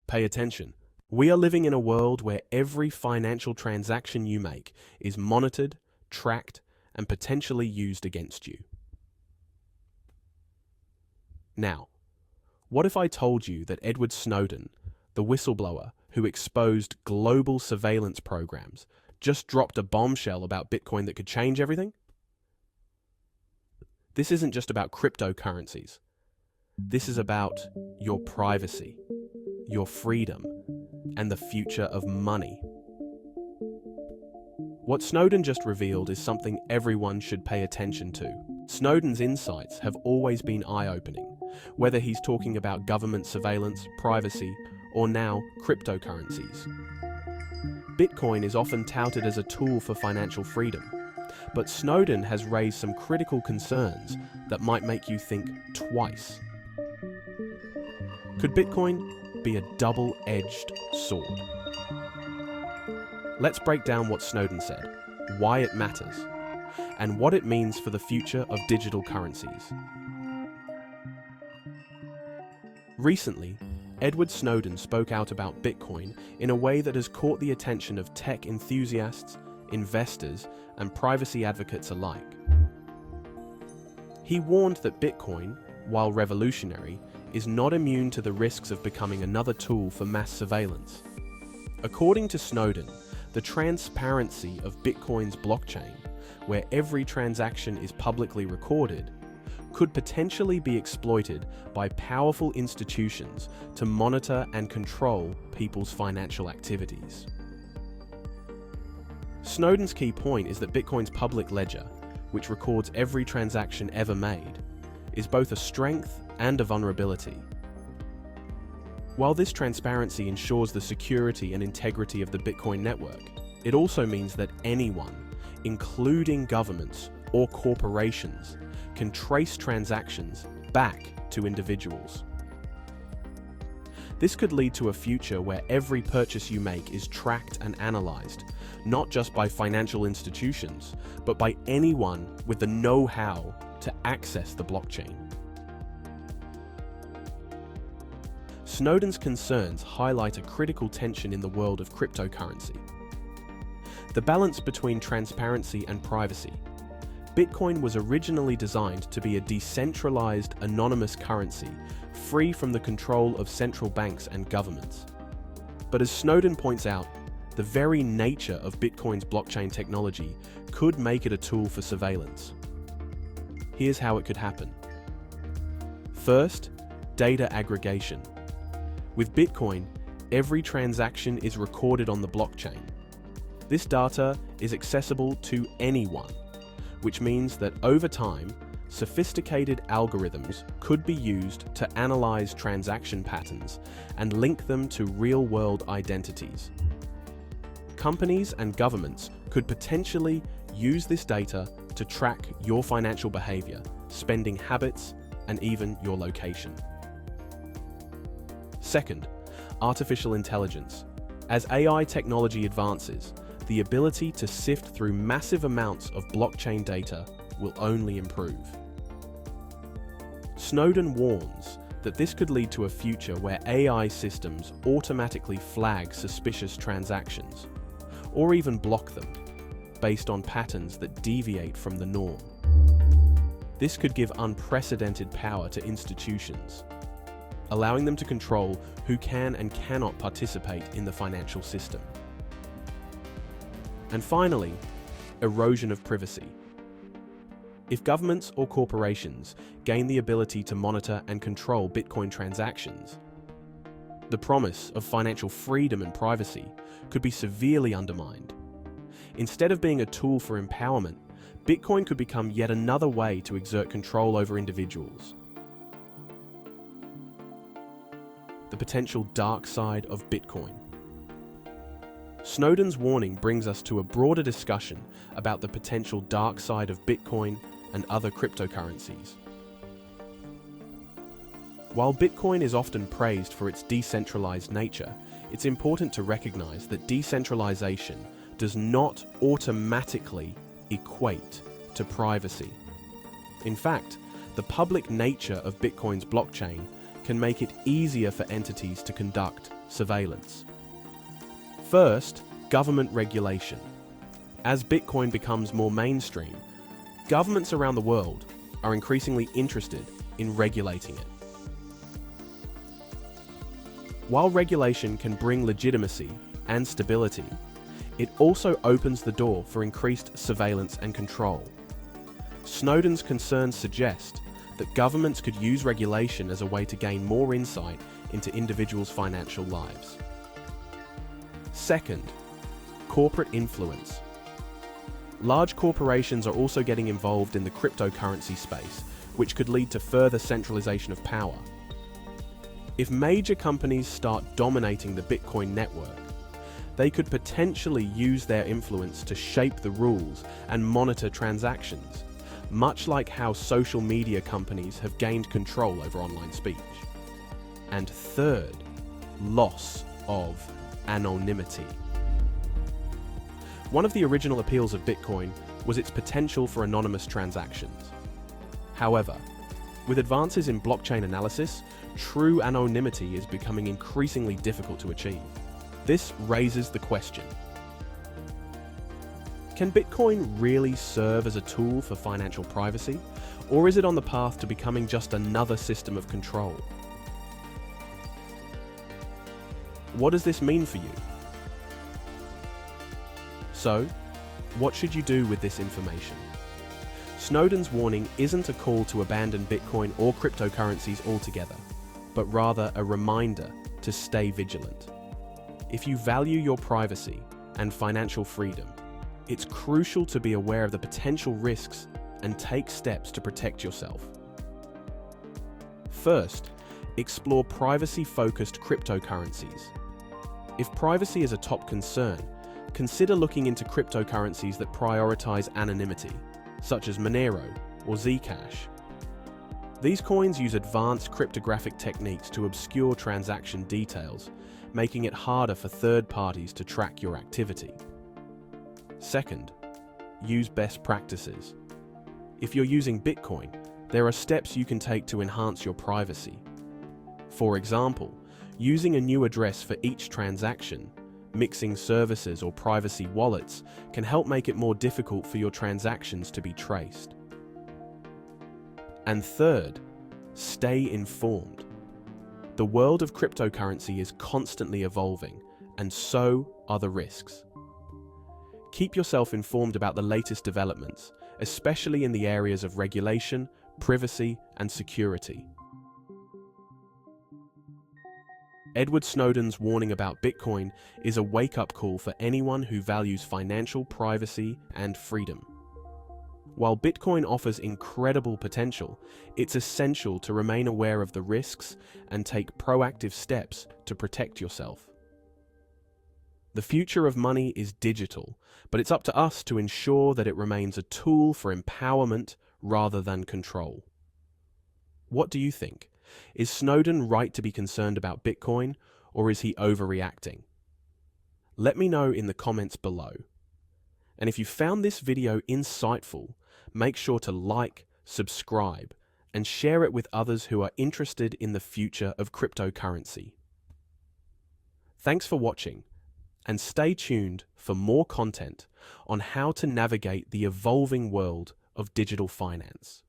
Pay attention. We are living in a world where every financial transaction you make is monitored, tracked, and potentially used against you. Now, what if I told you that Edward Snowden, the whistleblower who exposed global surveillance programs, just dropped a bombshell about Bitcoin that could change everything? This isn't just about cryptocurrencies. This is about your privacy, your freedom, and the future of money. What Snowden just revealed is something everyone should pay attention to. Snowden's insights have always been eye-opening, whether he's talking about government surveillance, privacy, or now cryptocurrencies. Bitcoin is often touted as a tool for financial freedom, but Snowden has raised some critical concerns that might make you think twice. Could Bitcoin be a double-edged sword? Let's break down what Snowden said, why it matters, and what it means for the future of digital currencies. Recently, Edward Snowden spoke out about Bitcoin in a way that has caught the attention of tech enthusiasts, investors, and privacy advocates alike. He warned that Bitcoin, while revolutionary, is not immune to the risks of becoming another tool for mass surveillance. According to Snowden, the transparency of Bitcoin's blockchain, where every transaction is publicly recorded, could potentially be exploited by powerful institutions to monitor and control people's financial activities. Snowden's key point is that Bitcoin's public ledger, which records every transaction ever made, is both a strength and a vulnerability. While this transparency ensures the security and integrity of the Bitcoin network, it also means that anyone, including governments or corporations, can trace transactions back to individuals. This could lead to a future where every purchase you make is tracked and analyzed, not just by financial institutions, but by anyone with the know-how to access the blockchain. Snowden's concerns highlight a critical tension in the world of cryptocurrency. The balance between transparency and privacy. Bitcoin was originally designed to be a decentralized, anonymous currency, free from the control of central banks and governments. But as Snowden points out, the very nature of Bitcoin's blockchain technology could make it a tool for surveillance. Here's how it could happen. First, data aggregation. With Bitcoin, every transaction is recorded on the blockchain. This data is accessible to anyone, which means that over time, sophisticated algorithms could be used to analyze transaction patterns and link them to real-world identities. Companies and governments could potentially use this data to track your financial behavior, spending habits, and even your location. Second, artificial intelligence. As AI technology advances, the ability to sift through massive amounts of blockchain data will only improve. Snowden warns that this could lead to a future where AI systems automatically flag suspicious transactions, or even block them, based on patterns that deviate from the norm. This could give unprecedented power to institutions, allowing them to control who can and cannot participate in the financial system. And finally, erosion of privacy. If governments or corporations gain the ability to monitor and control Bitcoin transactions, the promise of financial freedom and privacy could be severely undermined. Instead of being a tool for empowerment, Bitcoin could become yet another way to exert control over individuals. The potential dark side of Bitcoin. Snowden's warning brings us to a broader discussion about the potential dark side of Bitcoin and other cryptocurrencies. While Bitcoin is often praised for its decentralized nature, it's important to recognize that decentralization does not automatically equate to privacy. In fact, the public nature of Bitcoin's blockchain can make it easier for entities to conduct surveillance. First, government regulation. As Bitcoin becomes more mainstream, governments around the world are increasingly interested in regulating it. While regulation can bring legitimacy and stability, it also opens the door for increased surveillance and control. Snowden's concerns suggest that governments could use regulation as a way to gain more insight into individuals' financial lives. Second, corporate influence. Large corporations are also getting involved in the cryptocurrency space, which could lead to further centralization of power. If major companies start dominating the Bitcoin network, they could potentially use their influence to shape the rules and monitor transactions, much like how social media companies have gained control over online speech. And third, loss of anonymity. One of the original appeals of Bitcoin was its potential for anonymous transactions. However, with advances in blockchain analysis, true anonymity is becoming increasingly difficult to achieve. This raises the question: can Bitcoin really serve as a tool for financial privacy, or is it on the path to becoming just another system of control? What does this mean for you? So, what should you do with this information? Snowden's warning isn't a call to abandon Bitcoin or cryptocurrencies altogether, but rather a reminder to stay vigilant. If you value your privacy and financial freedom, it's crucial to be aware of the potential risks and take steps to protect yourself. First, explore privacy-focused cryptocurrencies. If privacy is a top concern, consider looking into cryptocurrencies that prioritize anonymity, such as Monero or Zcash. These coins use advanced cryptographic techniques to obscure transaction details, making it harder for third parties to track your activity. Second, use best practices. If you're using Bitcoin, there are steps you can take to enhance your privacy. For example, using a new address for each transaction, mixing services or privacy wallets can help make it more difficult for your transactions to be traced. And third, stay informed. The world of cryptocurrency is constantly evolving, and so are the risks. Keep yourself informed about the latest developments, especially in the areas of regulation, privacy, and security. Edward Snowden's warning about Bitcoin is a wake-up call for anyone who values financial privacy and freedom. While Bitcoin offers incredible potential, it's essential to remain aware of the risks and take proactive steps to protect yourself. The future of money is digital, but it's up to us to ensure that it remains a tool for empowerment rather than control. What do you think? Is Snowden right to be concerned about Bitcoin, or is he overreacting? Let me know in the comments below. And if you found this video insightful, make sure to like, subscribe, and share it with others who are interested in the future of cryptocurrency. Thanks for watching, and stay tuned for more content on how to navigate the evolving world of digital finance.